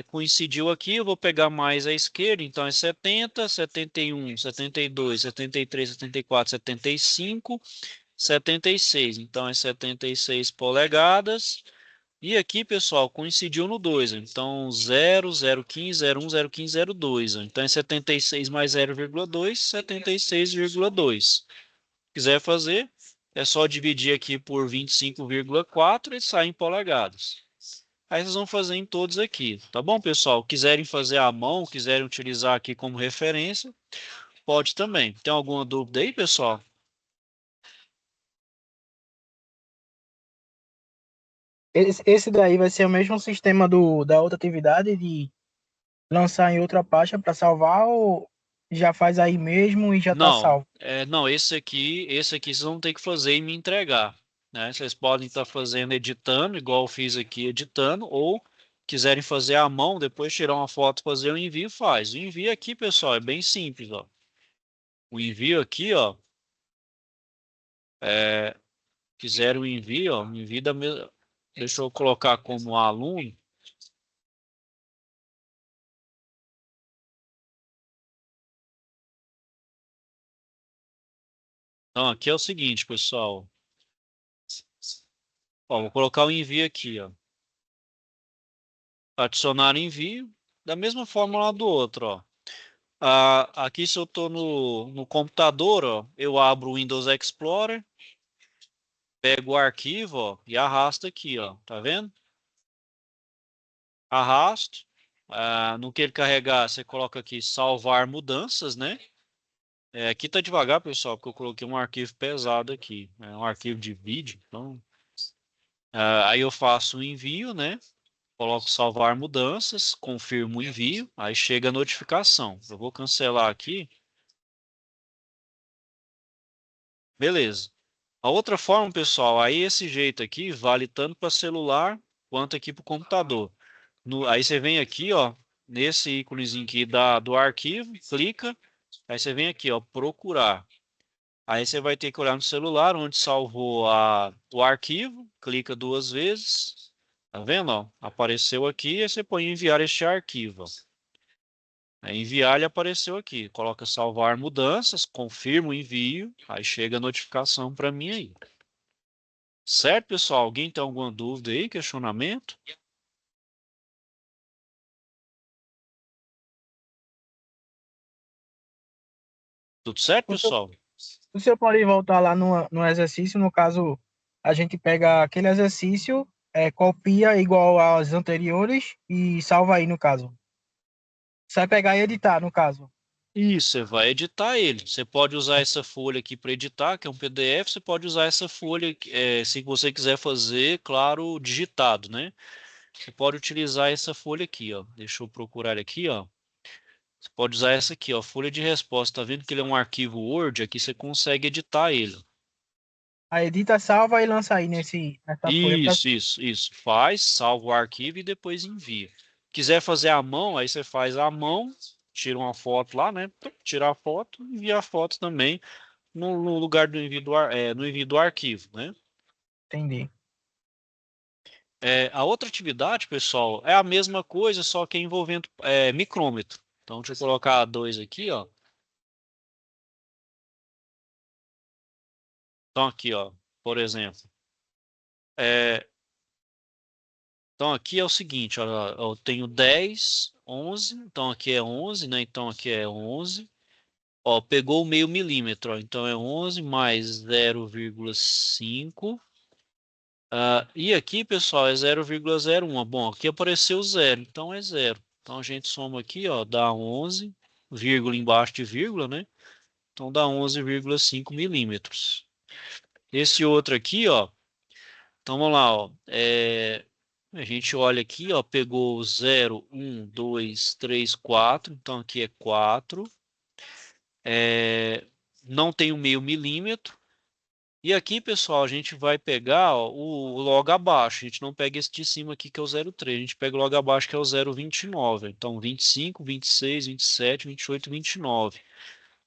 coincidiu aqui, eu vou pegar mais à esquerda, então é 70, 71, 72, 73, 74, 75, 76. Então é 76 polegadas. E aqui, pessoal, coincidiu no 2. Então 0, 0,15, 0,1, 0,15, 0,2. Então é 76 mais 0,2, 76,2. Quiser fazer, é só dividir aqui por 25,4 e sai em polegadas. Aí vocês vão fazer em todos aqui, tá bom, pessoal? Quiserem fazer à mão, quiserem utilizar aqui como referência, pode também. Tem alguma dúvida aí, pessoal? Esse daí vai ser o mesmo sistema da outra atividade de lançar em outra pasta para salvar ou já faz aí mesmo e já está Não, salvo? não, esse aqui vocês vão ter que fazer e me entregar, né? Vocês podem estar fazendo editando, igual eu fiz aqui editando, ou quiserem fazer à mão, depois tirar uma foto, fazer o envio, faz. O envio aqui, pessoal, é bem simples, ó. O envio aqui, ó, é, quiser o envio, ó, o envio da mesma. Deixa eu colocar como aluno. Então, aqui é o seguinte, pessoal. Ó, vou colocar o envio aqui, ó. Adicionar envio, da mesma forma lá do outro, ó. Aqui, se eu estou no computador, ó, eu abro o Windows Explorer, pego o arquivo, ó, e arrasto aqui, ó, tá vendo? Arrasto. No que ele carregar, você coloca aqui salvar mudanças, né? Aqui tá devagar, pessoal, porque eu coloquei um arquivo pesado aqui, um arquivo de vídeo. Então, aí eu faço o envio, né? Coloco salvar mudanças, confirmo o envio, aí chega a notificação. Eu vou cancelar aqui. Beleza. A outra forma, pessoal, aí esse jeito aqui vale tanto para celular quanto aqui para o computador. Aí você vem aqui, ó, nesse íconezinho aqui do arquivo, clica, aí você vem aqui, ó, procurar. Aí você vai ter que olhar no celular onde salvou o arquivo, clica duas vezes, tá vendo, ó? Apareceu aqui, aí você põe enviar este arquivo, ó. Aí enviar ele apareceu aqui, coloca salvar mudanças, confirma o envio, aí chega a notificação para mim aí. Certo, pessoal? Alguém tem alguma dúvida aí, questionamento? Tudo certo, O senhor, pessoal? o senhor pode voltar lá no exercício, no caso, a gente pega aquele exercício, copia igual aos anteriores e salva aí no caso. Você vai pegar e editar, no caso. Isso, você vai editar ele. Você pode usar essa folha aqui para editar, que é um PDF. Você pode usar essa folha, se você quiser fazer, claro, digitado, né? Você pode utilizar essa folha aqui, ó. Deixa eu procurar aqui, ó. Você pode usar essa aqui, ó, folha de resposta. Tá vendo que ele é um arquivo Word? Aqui você consegue editar ele. Aí edita, salva e lança aí nessa folha. Isso. Faz, salva o arquivo e depois envia. Quiser fazer à mão, aí você faz à mão, tira uma foto lá, né? Tira a foto, envia a foto também no lugar do envio no envio do arquivo, né? Entendi. A outra atividade, pessoal, é a mesma coisa, só que envolvendo micrômetro. Então, deixa eu colocar dois aqui, ó. Então aqui, ó, por exemplo, é, então aqui é o seguinte, ó, eu tenho 10, 11, então aqui é 11, né? Então aqui é 11. Ó, pegou o meio milímetro, ó, então é 11 mais 0,5. E aqui, pessoal, é 0,01. Bom, aqui apareceu zero, então é zero. Então a gente soma aqui, ó, dá 11, vírgula embaixo de vírgula, né? Então dá 11,5 milímetros. Esse outro aqui, ó, então vamos lá, ó, a gente olha aqui, ó, pegou 0, 1, 2, 3, 4, então aqui é 4. Não tem o meio milímetro. E aqui, pessoal, a gente vai pegar, ó, o logo abaixo. A gente não pega esse de cima aqui, que é o 0,3. A gente pega o logo abaixo, que é o 0,29. Então, 25, 26, 27, 28, 29.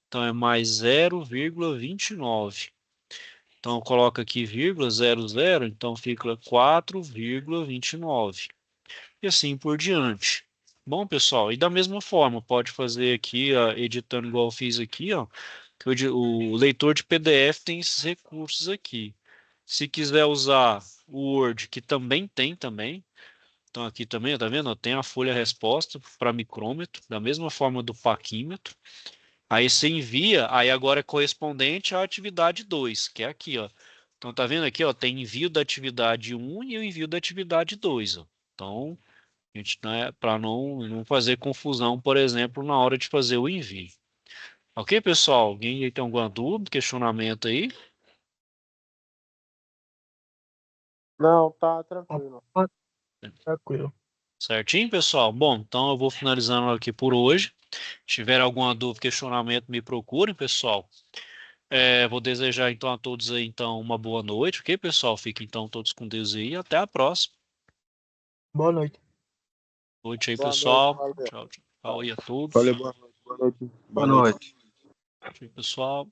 Então, é mais 0,29. Então, coloca aqui vírgula 00, então fica 4,29. E assim por diante. Bom, pessoal, e da mesma forma, pode fazer aqui, ó, editando igual eu fiz aqui, ó, que o leitor de PDF tem esses recursos aqui. Se quiser usar o Word, que também tem também, então aqui também, tá vendo? Tem a folha resposta para micrômetro, da mesma forma do paquímetro. Aí você envia, aí agora é correspondente à atividade 2, que é aqui, ó. Então tá vendo aqui, ó, tem envio da atividade 1 e o envio da atividade 2, ó. Então, a gente, né, para não fazer confusão, por exemplo, na hora de fazer o envio. Ok, pessoal? Alguém aí tem alguma dúvida, questionamento aí? Não, tá tranquilo. Tranquilo. Certinho, pessoal? Bom, então eu vou finalizando aqui por hoje. Se tiver alguma dúvida, questionamento, me procurem, pessoal. Vou desejar então a todos aí então uma boa noite, ok, pessoal? Fiquem então todos com Deus aí e até a próxima. Boa noite. Noite aí, Boa noite, pessoal. valeu. Tchau, tchau aí a todos. Valeu, boa noite. Boa noite. Boa Boa noite. noite. Tchau, pessoal.